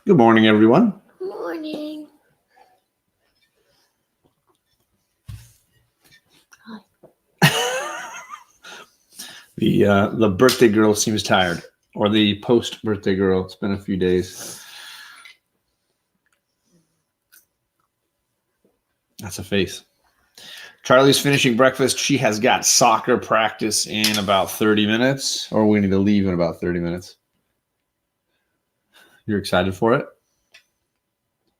Good morning, everyone. Morning. The birthday girl seems tired, or the post-birthday girl. It's been a few days. That's a face. Charlie's finishing breakfast. She has got soccer practice in about 30 minutes, or we need to leave in about 30 minutes. You're excited for it?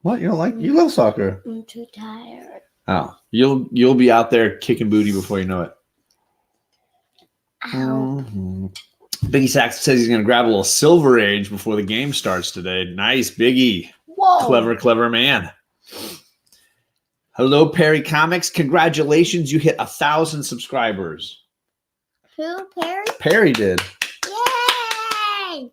What? You don't like? You love soccer. I'm too tired. Oh, you'll be out there kicking booty before you know it. Ow. Biggie Sax says he's going to grab a little Silver Age before the game starts today. Nice, Biggie. Whoa. Clever man. Hello, Perry Comics. Congratulations. You hit 1,000 subscribers. Who, Perry? Perry did. Yay!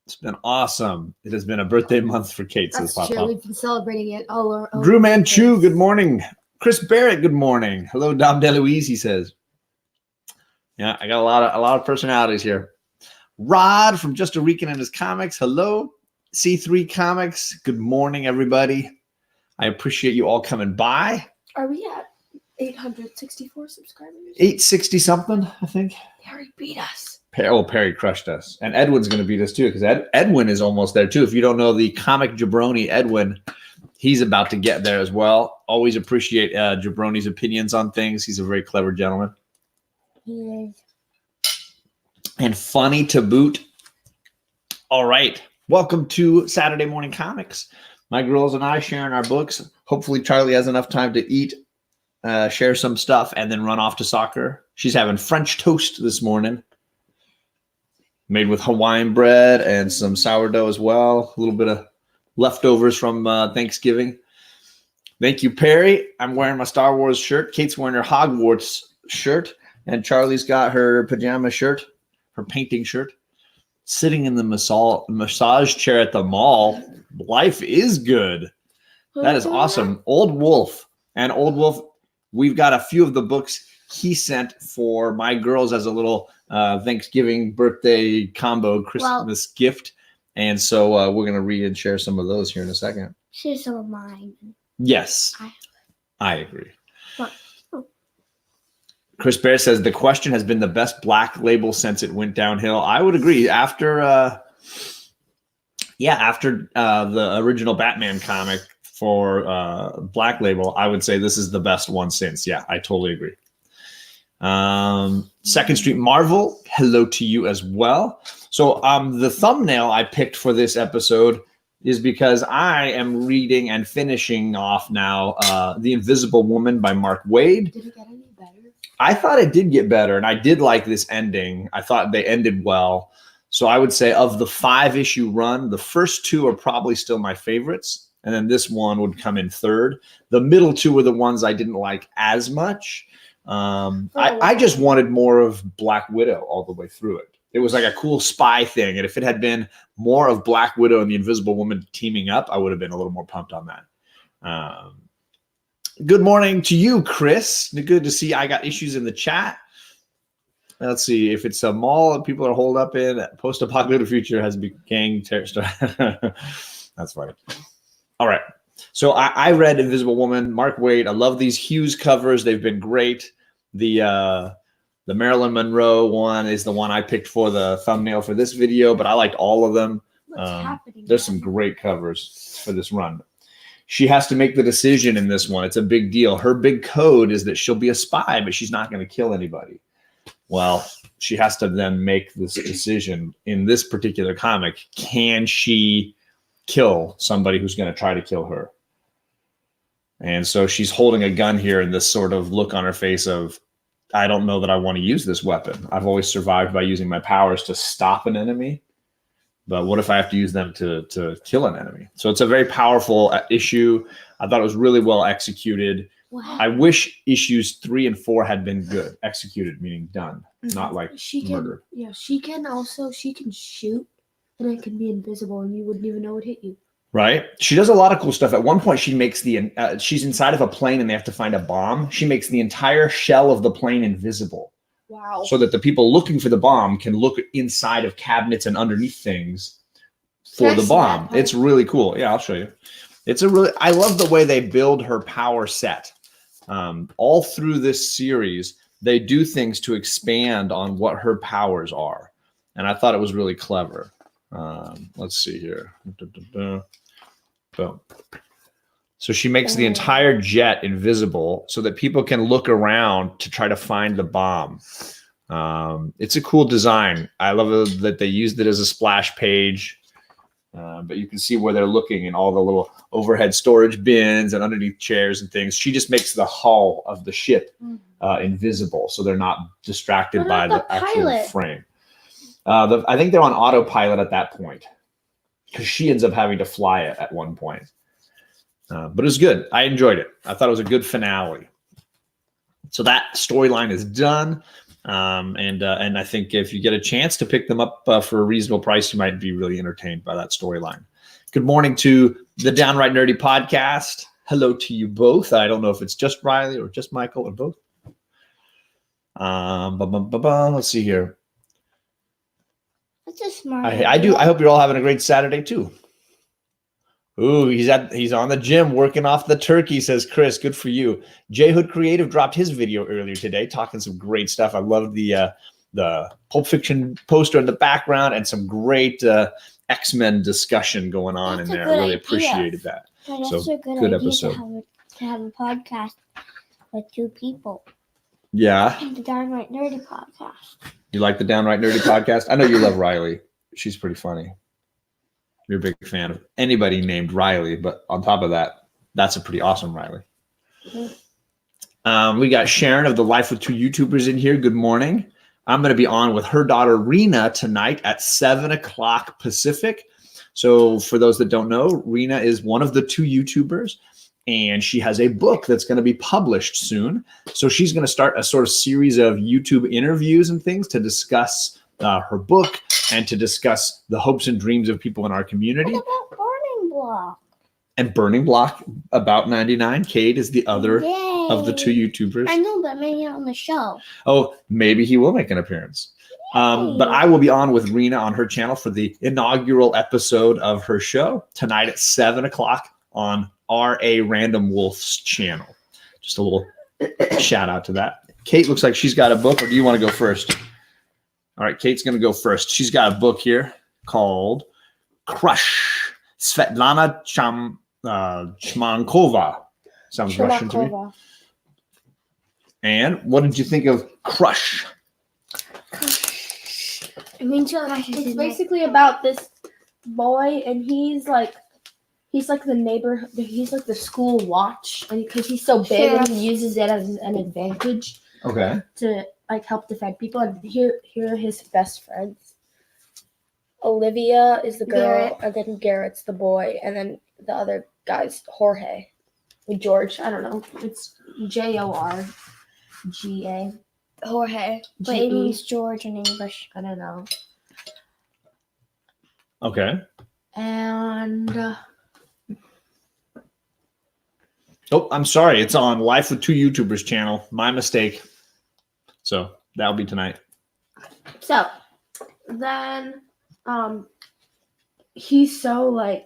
It's been awesome. It has been a birthday month for Kate. That's Says true. Papa. We've been celebrating it all over. Drew Manchu, good morning. Chris Barrett, good morning. Hello, Dom DeLuise, he says. Yeah, I got a lot of personalities here. Rod from Just a Rican and his comics. Hello. C3 Comics. Good morning, everybody. I appreciate you all coming by. Are we at 864 subscribers? 860 something, I think. Perry beat us. Perry crushed us. And Edwin's going to beat us too, because Edwin is almost there too. If you don't know the comic jabroni Edwin, he's about to get there as well. Always appreciate Jabroni's opinions on things. He's a very clever gentleman. He is. And funny to boot. All right. Welcome to Saturday Morning Comics. My girls and I sharing our books. Hopefully Charlie has enough time to eat, share some stuff, and then run off to soccer. She's having French toast this morning, made with Hawaiian bread and some sourdough as well. A little bit of leftovers from Thanksgiving. Thank you, Perry. I'm wearing my Star Wars shirt. Kate's wearing her Hogwarts shirt. And Charlie's got her pajama shirt, her painting shirt. Sitting in the massage chair at the mall. Life is good. That is awesome. Old Wolf. And Old Wolf, we've got a few of the books he sent for my girls as a little Thanksgiving birthday combo Christmas gift. And so we're going to read and share some of those here in a second. She's some of mine. Yes, I agree. What? Chris Bear says the question has been the best Black Label since it went downhill. I would agree. After the original Batman comic for Black Label, I would say this is the best one since. Yeah, I totally agree. Second Street Marvel, hello to you as well. So the thumbnail I picked for this episode is because I am reading and finishing off now The Invisible Woman by Mark Waid. Did it get any better? I thought it did get better, and I did like this ending. I thought they ended well. So I would say of the 5-issue run, the first 2 are probably still my favorites, and then this one would come in third. The middle 2 were the ones I didn't like as much. I just wanted more of Black Widow all the way through it. It was like a cool spy thing, and if it had been more of Black Widow and the Invisible Woman teaming up, I would have been a little more pumped on that. Good morning to you, Chris. Good to see. I got issues in the chat. Let's see if it's a mall that people are holed up in. Post-apocalyptic future has gang terrorist. That's funny. All right. So I read Invisible Woman, Mark Waid. I love these Hughes covers. They've been great. The Marilyn Monroe one is the one I picked for the thumbnail for this video, but I liked all of them. There's some great covers for this run. She has to make the decision in this one. It's a big deal. Her big code is that she'll be a spy, but she's not going to kill anybody. Well, she has to then make this decision in this particular comic. Can she kill somebody who's going to try to kill her? And so she's holding a gun here in this sort of look on her face of, I don't know that I want to use this weapon. I've always survived by using my powers to stop an enemy. But what if I have to use them to kill an enemy? So it's a very powerful issue. I thought it was really well executed. Wow. I wish issues 3 and 4 had been good. Executed, meaning done, not like murder. Yeah, she can shoot, and it can be invisible, and you wouldn't even know it hit you. Right? She does a lot of cool stuff. At one point, she makes she's inside of a plane, and they have to find a bomb. She makes the entire shell of the plane invisible. Wow. So that the people looking for the bomb can look inside of cabinets and underneath things for Can I the see bomb. that part? It's really cool. Yeah, I'll show you. I love the way they build her power set. All through this series, they do things to expand on what her powers are. And I thought it was really clever. Let's see here. Boom. So she makes the entire jet invisible so that people can look around to try to find the bomb. It's a cool design. I love that they used it as a splash page. But you can see where they're looking in all the little overhead storage bins and underneath chairs and things. She just makes the hull of the ship invisible, so they're not distracted What by about the the actual pilot? frame. I think they're on autopilot at that point because she ends up having to fly it at one point. But it was good. I enjoyed it. I thought it was a good finale. So that storyline is done. And I think if you get a chance to pick them up for a reasonable price, you might be really entertained by that storyline. Good morning to the Downright Nerdy podcast. Hello to you both. I don't know if it's just Riley or just Michael or both. Let's see here. That's a smart I do. I hope you're all having a great Saturday too. Ooh, he's on the gym working off the turkey, says Chris. Good for you. J Hood Creative dropped his video earlier today, talking some great stuff. I love the Pulp Fiction poster in the background and some great X-Men discussion going on That's in a there. good I really idea. appreciated that. That's So, a good good idea episode. to have a podcast with two people. Yeah, The Downright Nerdy podcast. you like the Downright Nerdy podcast? I know you love Riley. She's pretty funny. You're a big fan of anybody named Riley, but on top of that, that's a pretty awesome Riley. We got Sharon of the Life with Two YouTubers in here. Good morning. I'm going to be on with her daughter Rena tonight at 7:00 Pacific. So for those that don't know, Rena is one of the two YouTubers, and she has a book that's going to be published soon. So she's going to start a sort of series of YouTube interviews and things to discuss her book and to discuss the hopes and dreams of people in our community. What about Burning Block? And Burning Block, about 99. Kate is the other Yay. of the two YouTubers. I know, but maybe on the show. Oh, maybe he will make an appearance. But I will be on with Rena on her channel for the inaugural episode of her show tonight at 7:00 on R.A. Random Wolf's channel. Just a little shout out to that. Kate looks like she's got a book, or do you want to go first? All right, Kate's going to go first. She's got a book here called Crush. Svetlana Chmankova. Sounds Russian to me. And what did you think of Crush? I mean, It's basically about this boy, and he's like the neighbor. He's like the school watch, and because he's so big, and he uses it as an advantage Okay. to like help defend people. And here are his best friends. Olivia is the girl, and then Garrett's the boy, and then the other guy's Jorge. George, I don't know. It's Jorga. Jorge. But it means George in English. I don't know. Okay. And Oh, I'm sorry. It's on Life with Two YouTubers channel. My mistake. So that'll be tonight. so then he's so like,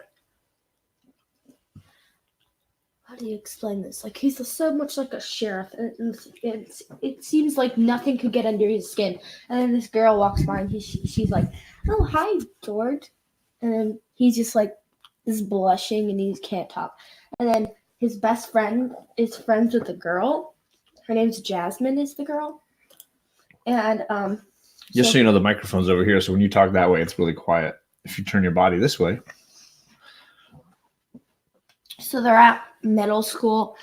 how do you explain this? Like he's so much like a sheriff, and it seems like nothing could get under his skin. And then this girl walks by, and she's like, "Oh, hi, George," and then he's just like is blushing, and he can't talk. And then his best friend is friends with the girl. Her name's Jasmine. Is the girl, and Just so you know, the microphone's over here. So when you talk that way, it's really quiet. If you turn your body this way. So they're at middle school,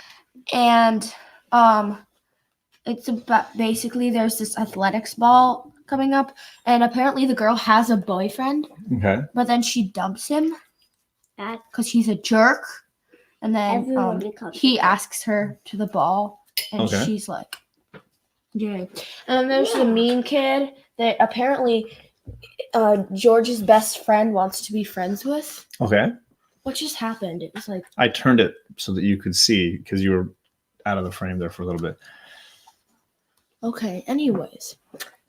and it's about basically there's this athletics ball coming up, and apparently the girl has a boyfriend, Okay. but then she dumps him That because he's a jerk, and then everyone becomes he asks her to the ball, and Okay. she's like, "Yeah." And then there's the mean kid that apparently George's best friend wants to be friends with. Okay. What just happened? It was like. I turned it so that you could see because you were out of the frame there for a little bit. Okay, anyways.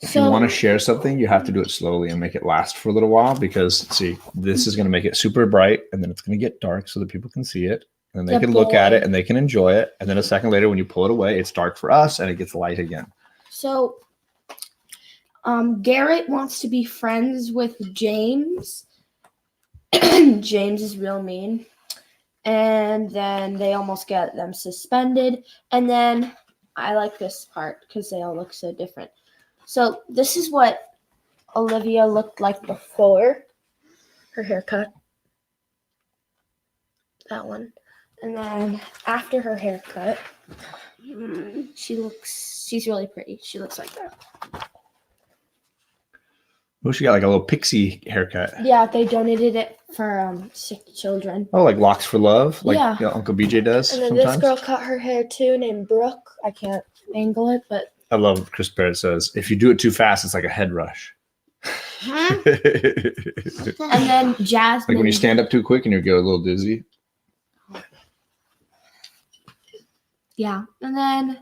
If you want to share something, you have to do it slowly and make it last for a little while because, see, this is going to make it super bright and then it's going to get dark so that people can see it. And they can look at it and they can enjoy it. And then a second later, when you pull it away, it's dark for us and it gets light again. So, Garrett wants to be friends with James. James is real mean. And then they almost get them suspended. And then I like this part because they all look so different. So this is what Olivia looked like before her haircut. That one. And then after her haircut, she's really pretty. She looks like that. Oh, she got like a little pixie haircut. Yeah, they donated it for sick children. Oh, like Locks for Love? Like Yeah. Uncle BJ does And then sometimes? this girl cut her hair too, named Brooke. I can't angle it, but I love what Chris Barrett says. If you do it too fast, it's like a head rush. Huh? and then Jasmine. Like when you stand up too quick and you get a little dizzy. Yeah, and then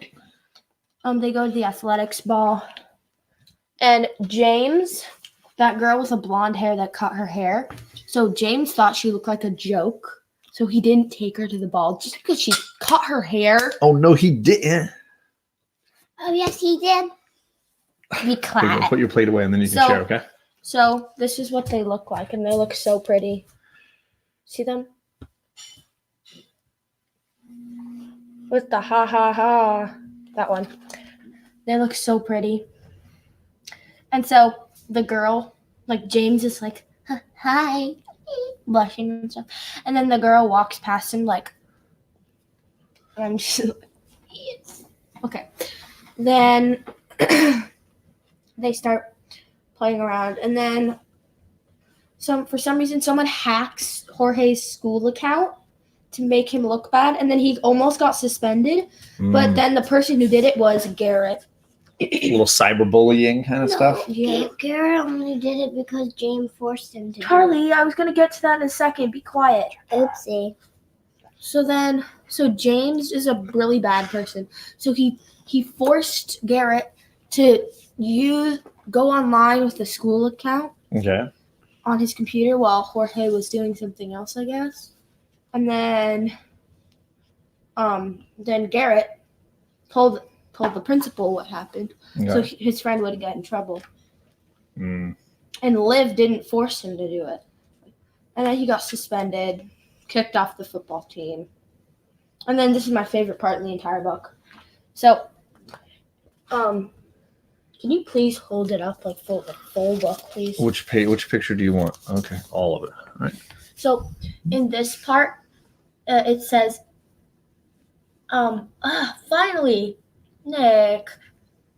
they go to the athletics ball, and James, that girl with the blonde hair that cut her hair. So James thought she looked like a joke, so he didn't take her to the ball just because she cut her hair. Oh, no, he didn't. Oh, yes, he did. Be Here you go. quiet. Put your plate away and then you can So- share, okay? So this is what they look like, and they look so pretty. See them? With the ha ha ha. That one. They look so pretty. And so the girl, like James is like, hi, blushing and stuff. And then the girl walks past him like, and she's like, yes. Okay. Then they start playing around, and then for some reason someone hacks Jorge's school account to make him look bad, and then he almost got suspended. But then the person who did it was Garrett. A little cyberbullying kind of stuff. Yeah. Garrett only did it because James forced him to. Charlie, I was gonna get to that in a second. Be quiet. Oopsie. So James is a really bad person. So he forced Garrett to go online with the school account Okay. on his computer while Jorge was doing something else, I guess. And then Garrett told the principal what happened, so Okay. his friend would get in trouble. Mm. And Liv didn't force him to do it. And then he got suspended, kicked off the football team. And then this is my favorite part in the entire book. So, can you please hold it up like the full book, please? Which picture do you want? Okay, all of it. All right. So, in this part, it says, finally, Nick,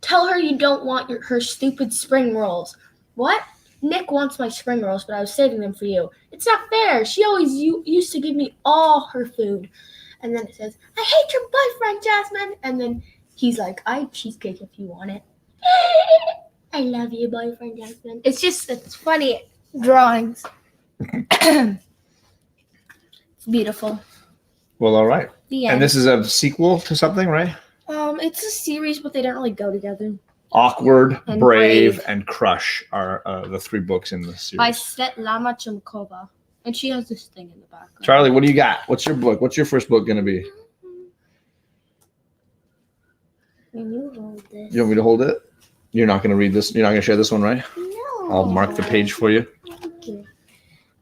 tell her you don't want her stupid spring rolls. What? Nick wants my spring rolls, but I was saving them for you. It's not fair. She always used to give me all her food. And then it says, I hate your boyfriend, Jasmine. And then he's like, I have cheesecake if you want it. I love you, boyfriend, Jasmine. It's funny drawings. It's beautiful. Well, all right. The end. And this is a sequel to something, right? It's a series, but they don't really go together. Awkward, And Brave, Brave. and Crush are the 3 books in the series. By Svetlana Chumkova. And she has this thing in the background. Charlie, what do you got? What's your book? What's your first book going to be? Can you hold this? You want me to hold it? You're not going to read this? You're not going to share this one, right? No. I'll mark the page for you. Thank you.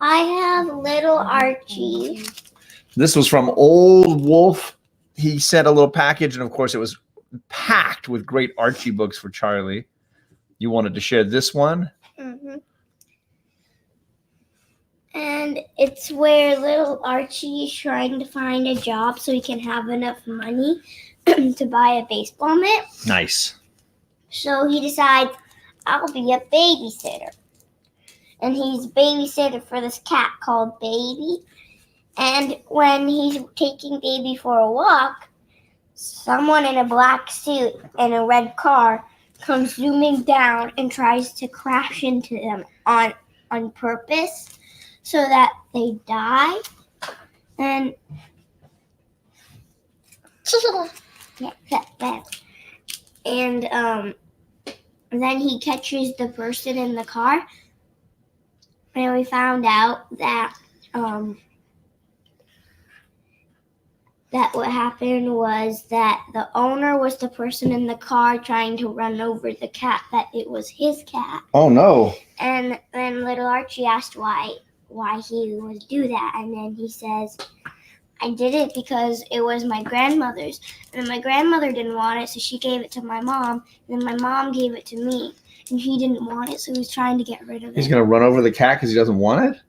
I have little Archie. This was from Old Wolf. He sent a little package, and of course, it was packed with great Archie books for Charlie. You wanted to share this one? Mm-hmm. And it's where little Archie is trying to find a job so he can have enough money to buy a baseball mitt. Nice. So he decides, I'll be a babysitter. And he's a babysitter for this cat called Baby. And when he's taking Baby for a walk, someone in a black suit and a red car comes zooming down and tries to crash into them on purpose so that they die. And yeah, that. And then he catches the person in the car, and we found out that that what happened was that the owner was the person in the car trying to run over the cat, that it was his cat. Oh no. And then little Archie asked why he would do that, and then he says, I did it because it was my grandmother's, and my grandmother didn't want it, so she gave it to my mom, and then my mom gave it to me, and he didn't want it, so he was trying to get rid of it. He's gonna run over the cat because he doesn't want it?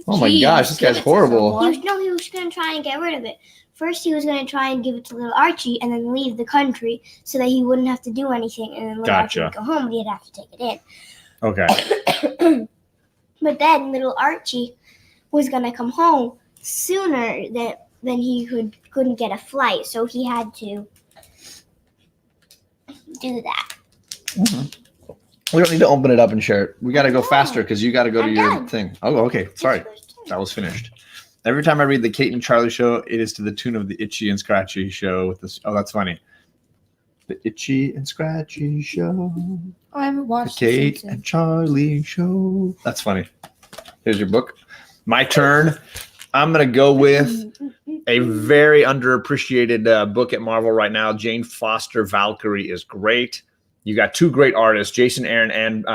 Oh my Jeez, gosh, this give guy's it to horrible. someone. He was going to try and get rid of it. First, he was going to try and give it to little Archie and then leave the country so that he wouldn't have to do anything. And then little Archie would go home, but he'd have to take it in. Okay. But then little Archie was going to come home sooner than he couldn't get a flight. So he had to do that. Mm-hmm. We don't need to open it up and share it. We got to go faster because you got to go to I'm your done. thing. Oh, okay. Sorry. That was finished. Every time I read the Kate and Charlie show, it is to the tune of the Itchy and Scratchy show. With this, oh, that's funny. The Itchy and Scratchy show. I haven't The watched Kate and Charlie show. That's funny. Here's your book. My turn. I'm going to go with a very underappreciated book at Marvel right now. Jane Foster Valkyrie is great. You got two great artists, Jason Aaron and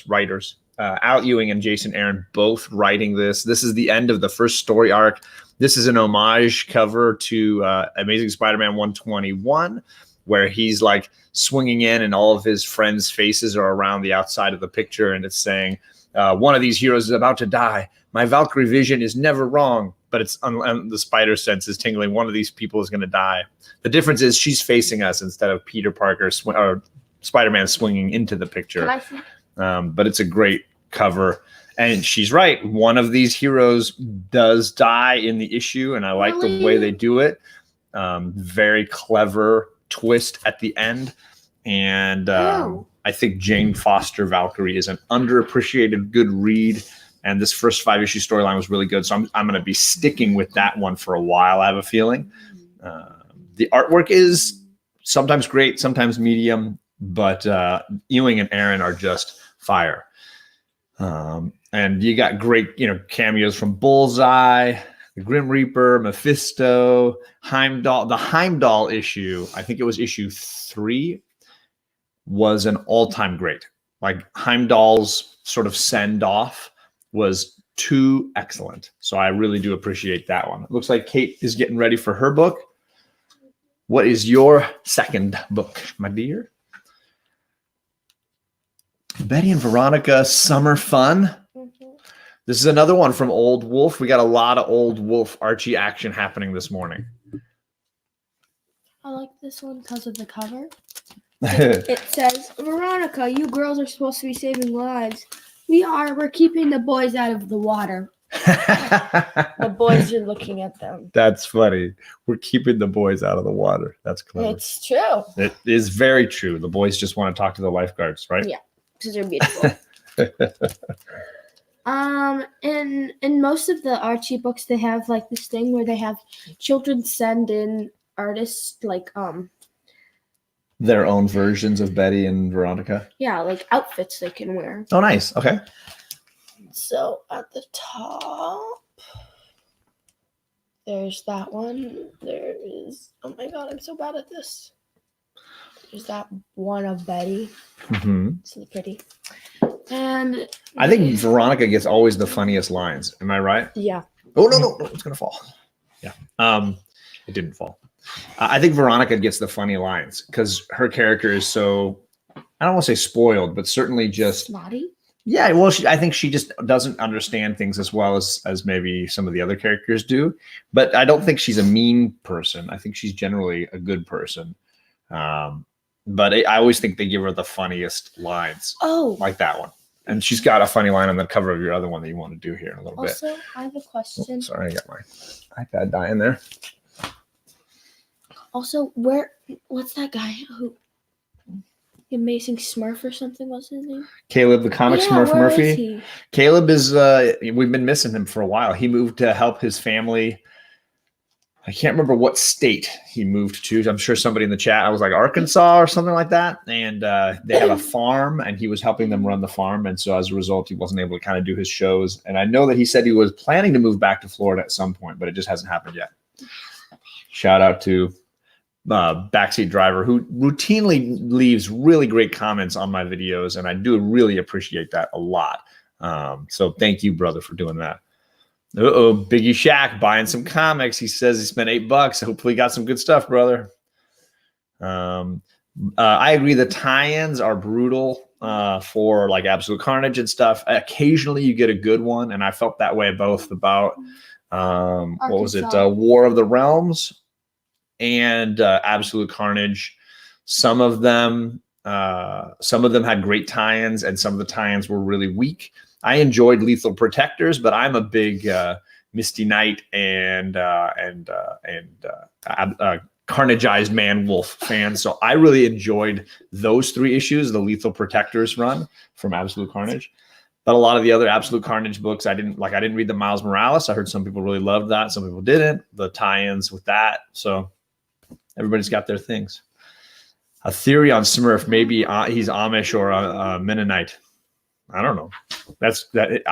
writers. Al Ewing and Jason Aaron both writing this. This is the end of the first story arc. This is an homage cover to Amazing Spider-Man 121, where he's like swinging in and all of his friends' faces are around the outside of the picture. And it's saying, one of these heroes is about to die. My Valkyrie vision is never wrong, but it's the spider sense is tingling. One of these people is going to die. The difference is she's facing us instead of Peter Parker or Spider-Man swinging into the picture. Can I see? But it's a great cover. And she's right. One of these heroes does die in the issue, and I like the way they do it. Very clever twist at the end. And I think Jane Foster Valkyrie is an underappreciated good read. And this first 5-issue storyline was really good. So I'm going to be sticking with that one for a while, I have a feeling. The artwork is sometimes great, sometimes medium, but Ewing and Aaron are just fire. And you got great, cameos from Bullseye, the Grim Reaper, Mephisto, Heimdall. The Heimdall issue, I think it was issue 3, was an all-time great. Like Heimdall's sort of send-off was too excellent. So I really do appreciate that one. It looks like Kate is getting ready for her book. What is your second book, my dear? Betty and Veronica Summer Fun. This is another one from Old Wolf. We got a lot of Old Wolf Archie action happening this morning. I like this one because of the cover. It says, Veronica, you girls are supposed to be saving lives. We're keeping the boys out of the water. The boys are looking at them. That's funny. We're keeping the boys out of the water. That's clever. It's true. It is very true. The boys just want to talk to the lifeguards, right? Yeah. Because they're beautiful. In most of the Archie books, they have like this thing where they have children send in artists like Their own versions of Betty and Veronica. yeah, like outfits they can wear. Oh, nice. Okay. So at the top, there's that one. There is, oh my god, I'm so bad at this. There's that one of Betty. Mm-hmm. It's really pretty. And I think Veronica gets always the funniest lines. Am I right? yeah. Oh, no, it's going to fall. Yeah. It didn't fall. I think Veronica gets the funny lines because her character is so, I don't want to say spoiled, but certainly just, Snotty? yeah, well, I think she just doesn't understand things as well as maybe some of the other characters do. But I don't think she's a mean person. I think she's generally a good person. But I always think they give her the funniest lines, Oh, like that one. And she's got a funny line on the cover of your other one that you want to do here in a little bit. also, I have a question. Oh, sorry, I got my iPad dying there. Also, what's that guy who, the Amazing Smurf or something, what's his name? Caleb, the comic Yeah, Smurf where is Murphy. he? Caleb is, we've been missing him for a while. He moved to help his family I can't remember what state he moved to. I'm sure somebody in the chat, I was like Arkansas or something like that. And they have a farm and he was helping them run the farm. And so as a result, he wasn't able to kind of do his shows. And I know that he said he was planning to move back to Florida at some point, but it just hasn't happened yet. Shout out to Backseat Driver, who routinely leaves really great comments on my videos. And I do really appreciate that a lot. So thank you, brother, for doing that. Biggie Shaq buying some comics. He says he spent $8. Hopefully got some good stuff, brother. I agree. The tie-ins are brutal for like Absolute Carnage and stuff. Occasionally you get a good one. And I felt that way both about, what was it? War of the Realms and Absolute Carnage. Some of them had great tie-ins and some of the tie-ins were really weak. I enjoyed Lethal Protectors, but I'm a big Misty Knight and Carnageized Man Wolf fan. So I really enjoyed those 3 issues, the Lethal Protectors run from Absolute Carnage. But a lot of the other Absolute Carnage books, I didn't read the Miles Morales. I heard some people really loved that. Some people didn't. The tie-ins with that. So everybody's got their things. A theory on Smurf, maybe he's Amish or a Mennonite. I don't know.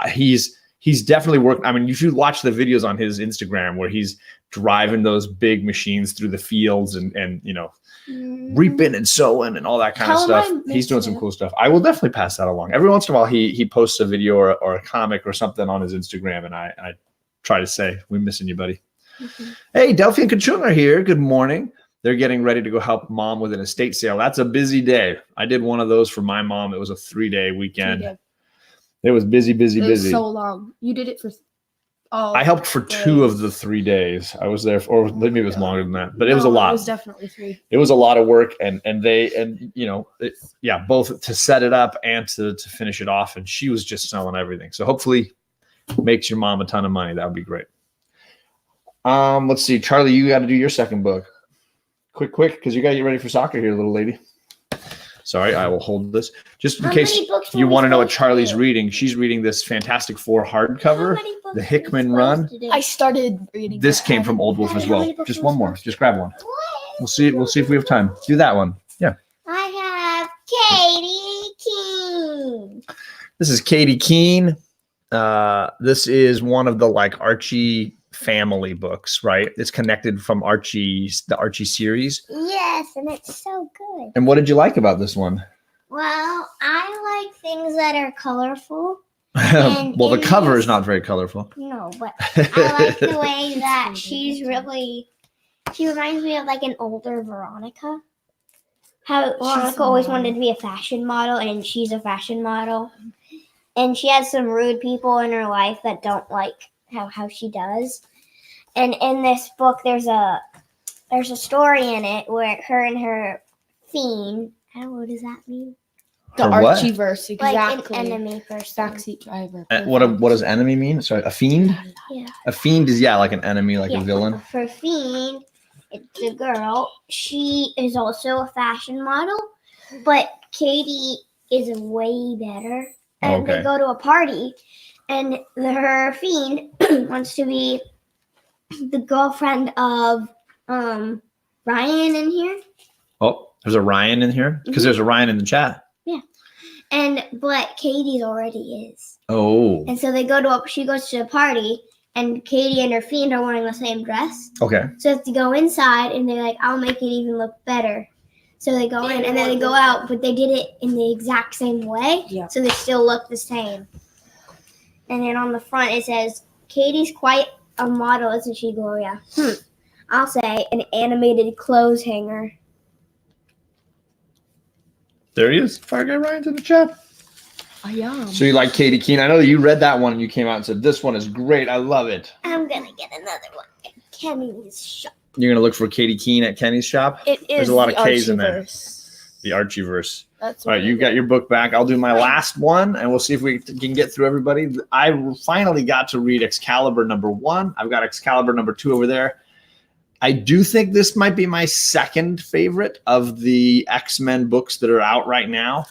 He's definitely worked. I mean, you should watch the videos on his Instagram where he's driving those big machines through the fields and reaping and sowing and all that kind of stuff. He's doing some cool stuff. I will definitely pass that along. Every once in a while, he posts a video or a comic or something on his Instagram, and I try to say, "We're missing you, buddy." Mm-hmm. Hey, Delphi and Kachung are here. Good morning. They're getting ready to go help mom with an estate sale. That's a busy day. I did one of those for my mom. It was a 3-day weekend. It was busy. It was so long. You did it for I helped for 2 of the 3 days. I was there for, or maybe it was longer than that, but it was a lot. It was definitely 3. It was a lot of work, and both to set it up and to finish it off. And she was just selling everything. So hopefully, makes your mom a ton of money. That would be great. Let's see, Charlie, you got to do your second book. Quick, because you got to get ready for soccer here, little lady. Sorry, I will hold this. Just in case you want to know what Charlie's reading, she's reading this Fantastic Four hardcover, the Hickman run. I started reading. This came from Old Wolf as well. Just one more. Just grab one. We'll see if we have time. Do that one. Yeah. I have Katie Keene. This is Katie Keene. This is one of the like Archie family books, right? It's connected from the Archie series. Yes, and it's so good. And what did you like about this one? Well, I like things that are colorful. Well, the cover is not very colorful. No, but I like the way that she reminds me of like an older Veronica. How Veronica always wanted to be a fashion model, and she's a fashion model. And she has some rude people in her life that don't like how she does. And in this book, there's a story in it where her and her fiend, I don't know, what does that mean? The Archieverse, exactly. Like an enemy person. Backseat Driver. What does enemy mean? Sorry, a fiend? Yeah. A fiend is, like an enemy, like a villain. For fiend, it's a girl. She is also a fashion model, but Katie is way better. And they go to a party, and her fiend wants to be the girlfriend of Ryan in here. Oh, there's a Ryan in here? Because there's a Ryan in the chat. Yeah. But Katie's already is. Oh. And so she goes to a party, and Katie and her fiend are wearing the same dress. Okay. So they have to go inside, and they're like, I'll make it even look better. So they go in, and then they go out, but they did it in the exact same way. Yeah. So they still look the same. And then on the front, it says, Katie's quite a model, isn't she, Gloria? I'll say an animated clothes hanger. There he is. Fire guy Ryan's in the chat. I am. So you like Katie Keene? I know that you read that one and you came out and said, this one is great. I love it. I'm going to get another one at Kenny's shop. You're going to look for Katie Keene at Kenny's shop? It is. There's a lot of K's in there. The Archieverse. All right, you got your book back. I'll do my last one, and we'll see if we can get through everybody. I finally got to read Excalibur #1. I've got Excalibur #2 over there. I do think this might be my second favorite of the X-Men books that are out right now.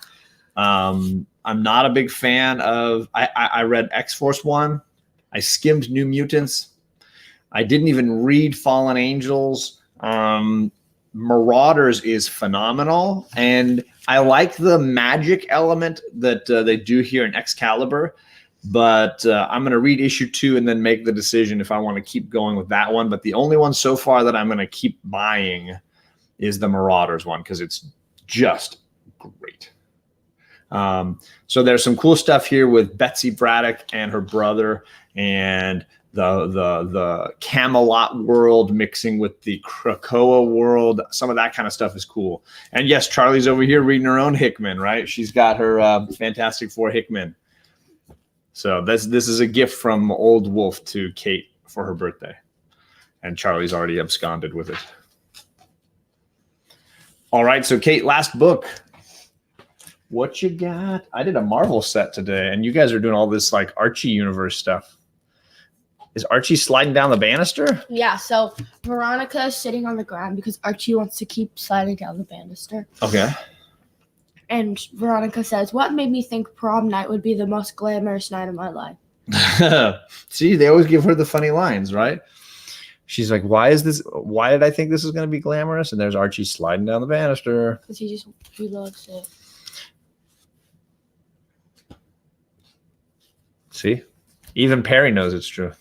I'm not a big fan of. I read X-Force 1. I skimmed New Mutants. I didn't even read Fallen Angels. Marauders is phenomenal, and I like the magic element that they do here in Excalibur. But I'm going to read issue 2 and then make the decision if I want to keep going with that one. But the only one so far that I'm going to keep buying is the Marauders one because it's just great. So there's some cool stuff here with Betsy Braddock and her brother, and the Camelot world mixing with the Krakoa world. Some of that kind of stuff is cool. And yes, Charlie's over here reading her own Hickman, right? She's got her Fantastic Four Hickman. So this is a gift from Old Wolf to Kate for her birthday. And Charlie's already absconded with it. All right, so Kate, last book. What you got? I did a Marvel set today, and you guys are doing all this like Archie universe stuff. Is Archie sliding down the banister? Yeah, so Veronica is sitting on the ground because Archie wants to keep sliding down the banister. Okay. And Veronica says, "What made me think prom night would be the most glamorous night of my life?" See, they always give her the funny lines, right? She's like, why did I think this is going to be glamorous? And there's Archie sliding down the banister. Because he loves it. See? Even Perry knows it's true.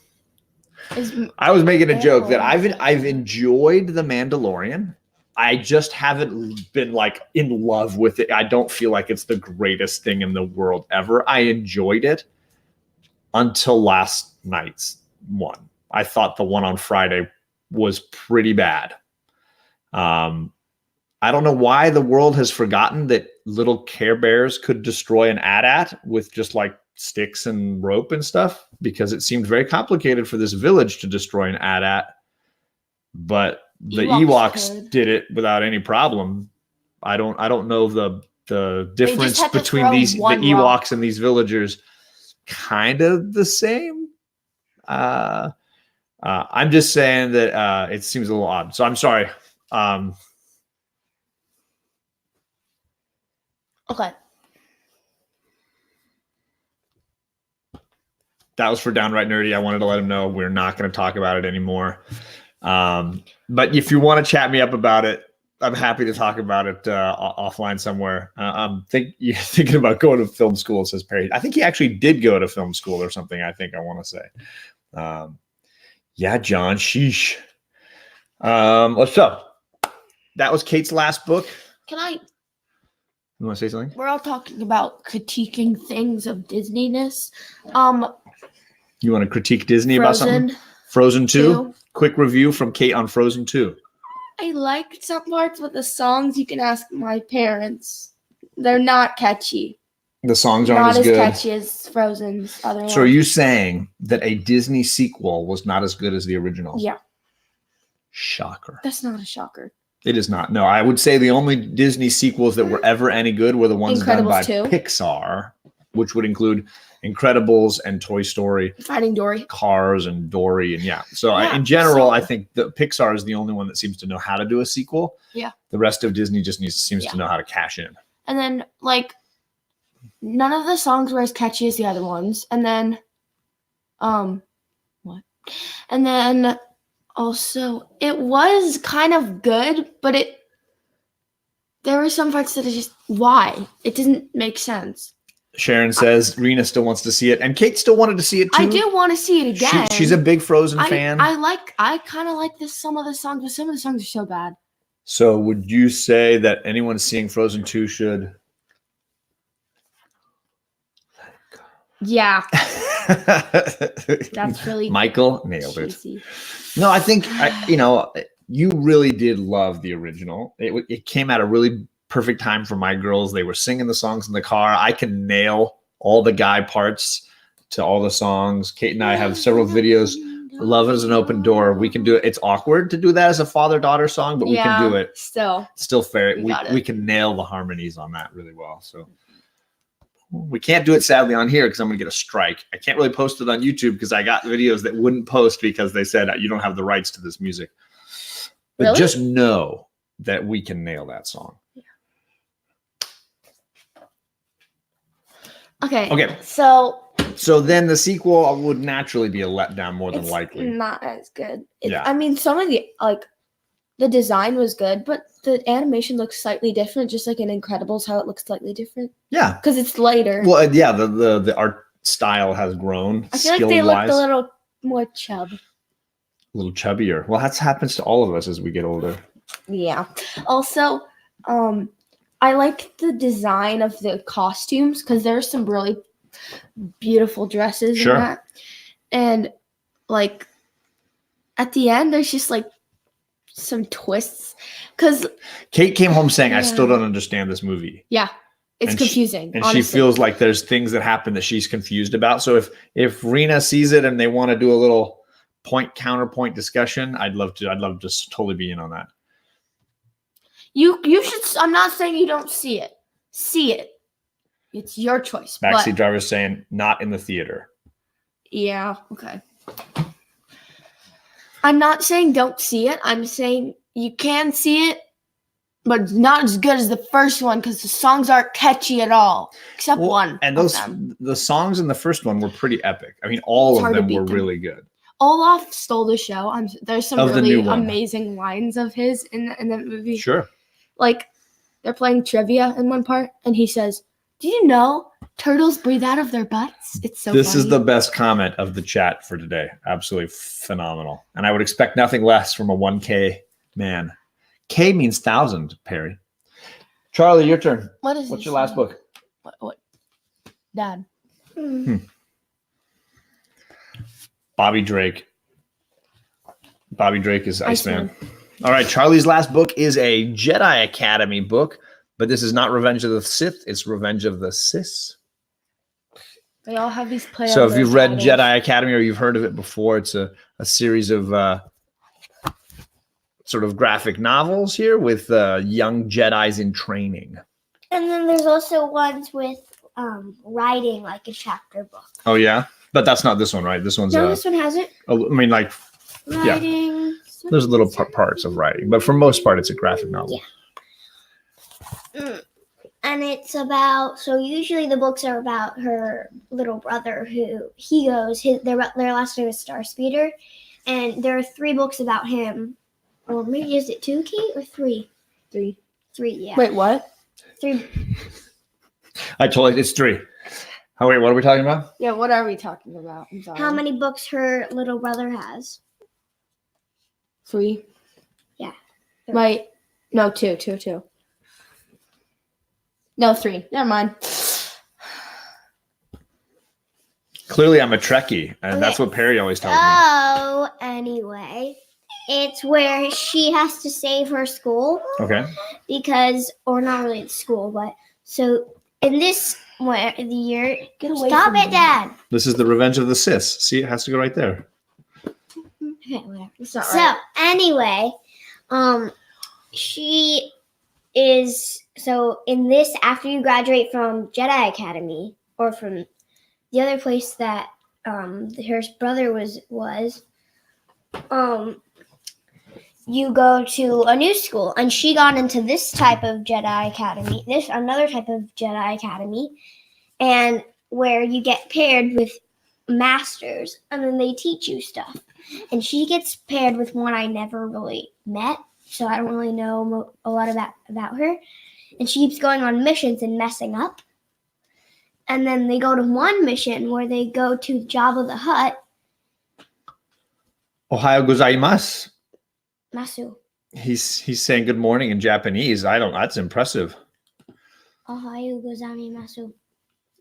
I was making a joke that I've enjoyed The Mandalorian. I just haven't been like in love with it. I don't feel like it's the greatest thing in the world ever. I enjoyed it until last night's one. I thought the one on Friday was pretty bad. I don't know why the world has forgotten that little Care Bears could destroy an AT-AT with just like sticks and rope and stuff, because it seemed very complicated for this village to destroy an AT-AT. But the Ewoks did it without any problem. I don't know the difference between the Ewoks and these villagers. Kind of the same. I'm just saying that it seems a little odd. So I'm sorry. Okay. That was for Downright Nerdy. I wanted to let him know we're not going to talk about it anymore. But if you want to chat me up about it, I'm happy to talk about it offline somewhere. You're thinking about going to film school, says Perry. I think he actually did go to film school or something, I want to say. Yeah, John, sheesh. So that was Kate's last book. You want to say something? We're all talking about critiquing things of Disneyness. You want to critique Disney about something? Frozen 2? Quick review from Kate on Frozen 2. I liked some parts, but the songs, you can ask my parents. They're not catchy. The songs aren't as good. Not as catchy as Frozen's other ones. So are you saying that a Disney sequel was not as good as the original? Yeah. Shocker. That's not a shocker. It is not. No, I would say the only Disney sequels that were ever any good were the ones done by Pixar, which would include Incredibles and Toy Story, Finding Dory, Cars and Dory, and in general, I think the Pixar is the only one that seems to know how to do a sequel. Yeah. The rest of Disney just seems to know how to cash in. And then none of the songs were as catchy as the other ones. And then, what? And then also, it was kind of good, but there were some parts that are just, why? It didn't make sense. Sharon says Rena still wants to see it, and Kate still wanted to see it too. I do want to see it again. She's a big Frozen fan. I kind of like some of the songs, but some of the songs are so bad. So would you say that anyone seeing Frozen 2 should? Yeah. That's really Michael nailed cheesy. it. No, I think you really did love the original. It came at a really perfect time for my girls. They were singing the songs in the car. I can nail all the guy parts to all the songs. Kate and I have several videos. Love is an open door. We can do it. It's awkward to do that as a father-daughter song, but we can do it. Still fair. We can nail the harmonies on that really well. So we can't do it sadly on here because I'm going to get a strike. I can't really post it on YouTube because I got videos that wouldn't post because they said you don't have the rights to this music. But just know that we can nail that song. Okay. So So then the sequel would naturally be a letdown more than It's likely. not as good. Yeah. I mean, some of the design was good, but the animation looks slightly different, just like in Incredibles, how it looks slightly different Yeah. because it's lighter. Well, yeah, the art style has grown. I feel like they looked skill-wise. a little more chub. A little chubbier. Well, that happens to all of us as we get older. Yeah. Also, I like the design of the costumes because there's some really beautiful dresses Sure. in that. And like at the end, there's just like some twists. Because Kate came home saying, I still Yeah. don't understand this movie. yeah, it's And she- confusing. And honestly. she feels like there's things that happen that she's confused about. So if Rena sees it and they want to do a little counterpoint discussion, I'd love to just totally be in on that. you should. I'm not saying you don't see it. See it. It's your choice. Backseat But driver saying not in the theater. yeah, okay. I'm not saying don't see it. I'm saying you can see it, but it's not as good as the first one because the songs aren't catchy at all, except Well, one. And of those them. the songs in the first one were pretty epic. I mean, all It's of hard to them beat were them. really good. Olaf stole the show. There's some Of the really new one. amazing lines of his in the movie. Sure. Like they're playing trivia in one part, and he says, "Do you know turtles breathe out of their butts?" It's so. This is funny. the best comment of the chat for today. Absolutely phenomenal. And I would expect nothing less from a 1K man. K means 1,000, Perry. Charlie, your turn. What is What's this your last song? book? What? Dad. Bobby Drake. Bobby Drake is Iceman. Iceman. All right, Charlie's last book is a Jedi Academy book, but this is not Revenge of the Sith. It's Revenge of the Sis. They all have these play. So on if their you've read titles. Jedi Academy or you've heard of it before, it's a series of sort of graphic novels here with young Jedis in training. And then there's also ones with writing, like a chapter book. Oh, yeah? But that's not this one, right? This one's, No, this one has it. I mean, like, Writing. there's little parts of writing, but for most part, it's a graphic novel. And it's about, so usually the books are about her little brother who he goes, their last name is Starspeeder. And there are 3 books about him. Or maybe is it 2, Kate, or 3? 3. 3, yeah. Wait, what? 3. I told you, it's 3. Oh, wait, what are we talking about? Yeah, what are we talking about? I'm sorry. How many books her little brother has? 3. Yeah. Wait, no, 2. No, 3. Never mind. Clearly, I'm a Trekkie, and that's Okay. what Perry always tells me. Oh, anyway. It's where she has to save her school Okay. because, or not really school, but so in this the year, Get away stop from it, me. Dad. This is the Revenge of the Sis. See, it has to go right there. Okay, whatever. It's not So right. anyway, she is so in this after you graduate from Jedi Academy or from the other place that her brother was you go to a new school, and she got into this type of Jedi Academy, another type of Jedi Academy, and where you get paired with masters, and then they teach you stuff. And she gets paired with one I never really met, so I don't really know a lot about her. And she keeps going on missions and messing up. And then they go to one mission where they go to Jabba the Hutt, Ohayo gozaimasu. Masu. He's saying good morning in Japanese. That's impressive. Ohayo gozaimasu.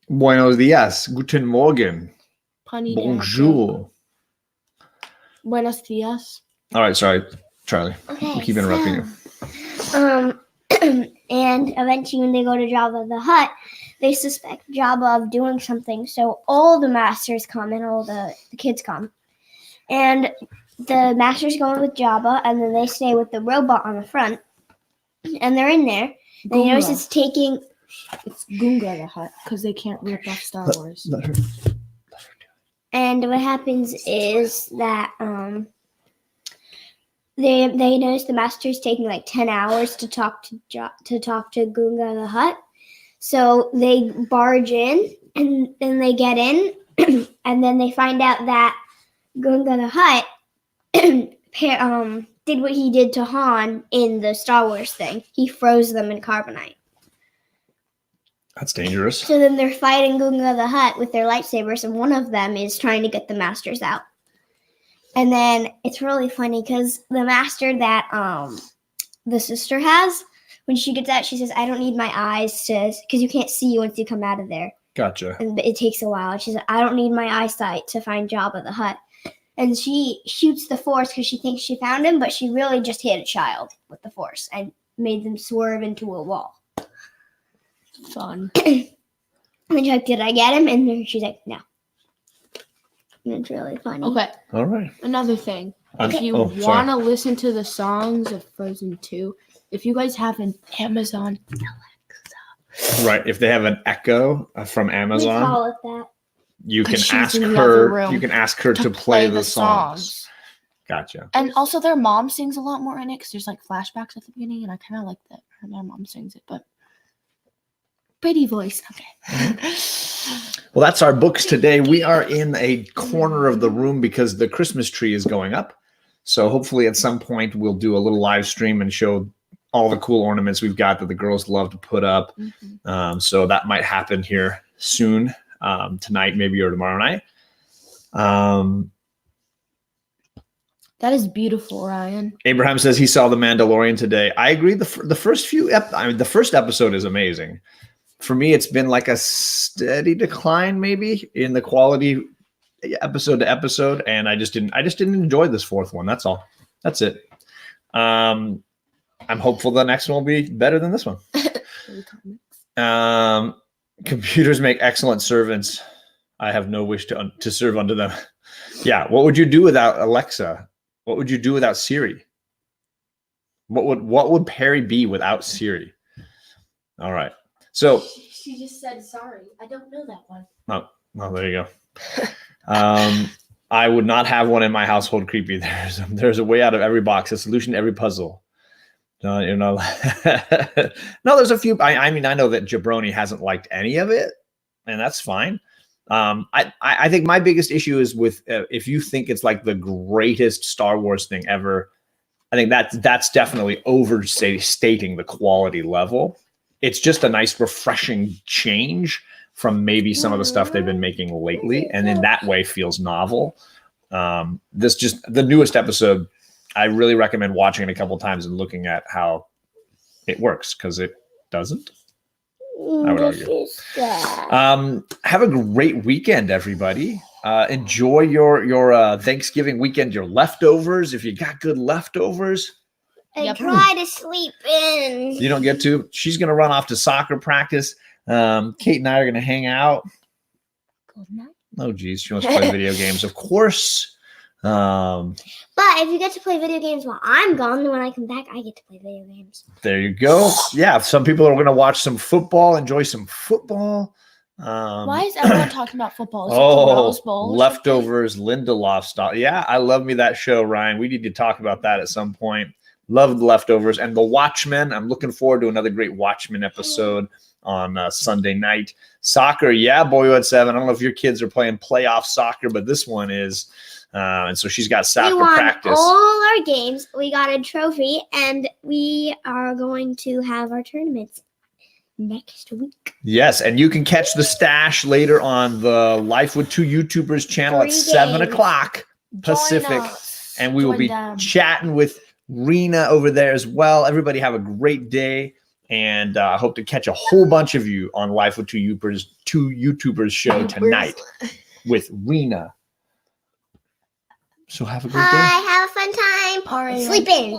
Buenos dias. Guten Morgen. Punny Bonjour. Buenos dias. All right, sorry, Charlie. Okay. We keep interrupting you. And eventually when they go to Jabba the Hutt, they suspect Jabba of doing something. So all the masters come and all the kids come. And the masters go in with Jabba, and then they stay with the robot on the front. And they're in there. And you notice it's taking... It's Gunga the Hutt because they can't rip off Star Wars. Let her. And what happens is that they notice the master's taking like 10 hours to talk to Gunga the Hutt. So they barge in and they get in, And then they find out that Gunga the Hutt did what he did to Han in the Star Wars thing. He froze them in carbonite. That's dangerous. So then they're fighting Gunga the Hutt with their lightsabers, and one of them is trying to get the masters out. And then it's really funny because the master that the sister has, when she gets out, she says, "I don't need my eyes to," because you can't see once you come out of there. Gotcha. And it takes a while. And she said, "I don't need my eyesight to find Jabba the Hutt." And she shoots the Force because she thinks she found him, but she really just hit a child with the Force and made them swerve into a wall. Fun. And then she's like, "Did I get him?" And then she's like, "No." And it's really funny. Okay, All right. another thing. Okay. If you Oh, sorry. want to listen to the songs of Frozen 2, if you guys have an Amazon Right. If they have an Echo from We Amazon, call it that. you can 'Cause she's ask in the other her. room You can ask her to play the songs. Gotcha. And also their mom sings a lot more in it because there's like flashbacks at the beginning, and I kind of like that their mom sings it, but pretty voice. Okay. Well, that's our books today. We are in a corner of the room because the Christmas tree is going up. So hopefully at some point we'll do a little live stream and show all the cool ornaments we've got that the girls love to put up. So that might happen here soon, tonight maybe or tomorrow night. That is beautiful, Ryan. Abraham says he saw The Mandalorian today. I agree. The first few, the first episode is amazing. For me, it's been like a steady decline, maybe in the quality, episode to episode, and I just didn't enjoy this fourth one. That's all. That's it. I'm hopeful the next one will be better than this one. Computers make excellent servants. I have no wish to serve unto them. Yeah. What would you do without Alexa? What would you do without Siri? What would Perry be without Siri? All right. So She just said sorry. I don't know that one. oh, there you go. I would not have one in my household. Creepy. There's a way out of every box, a solution to every puzzle. You know, no, there's a few. I mean, I know that Jabroni hasn't liked any of it, and that's fine. I think my biggest issue is with if you think it's like the greatest Star Wars thing ever, I think that's definitely overstating the quality level. It's just a nice, refreshing change from maybe some of the stuff they've been making lately, and in that way feels novel. This just the newest episode. I really recommend watching it a couple times and looking at how it works because it doesn't. I would argue. Have a great weekend, everybody. Enjoy your Thanksgiving weekend, your leftovers. If you got good leftovers, And Yep. try to sleep in. you don't get to. She's going to run off to soccer practice. Kate and I are going to hang out. Good night. Oh, geez. She wants to play video games. Of course. But if you get to play video games while I'm gone, then when I come back, I get to play video games. There you go. Yeah. Some people are going to watch some football, enjoy some football. Why is everyone talking about football? Is it the Rose Bowl or Leftovers, Lindelof style. Yeah, I love me that show, Ryan. We need to talk about that at some point. Love the Leftovers and The Watchmen. I'm looking forward to another great Watchmen episode on Sunday night. Soccer, yeah, Boyhood 7. I don't know if your kids are playing playoff soccer, but this one is. And so she's got We soccer won practice. all our games. We got a trophy, and we are going to have our tournaments next week. Yes, and you can catch the stash later on the Life with Two YouTubers channel at 3 7 games. o'clock Join Pacific. us. And we will Join be them. chatting with Rena over there as well. Everybody have a great day. And I hope to catch a whole bunch of you on Life with Two YouTubers show tonight with Rena. So have a great day. Bye. Have a fun time. Party. Sleep in.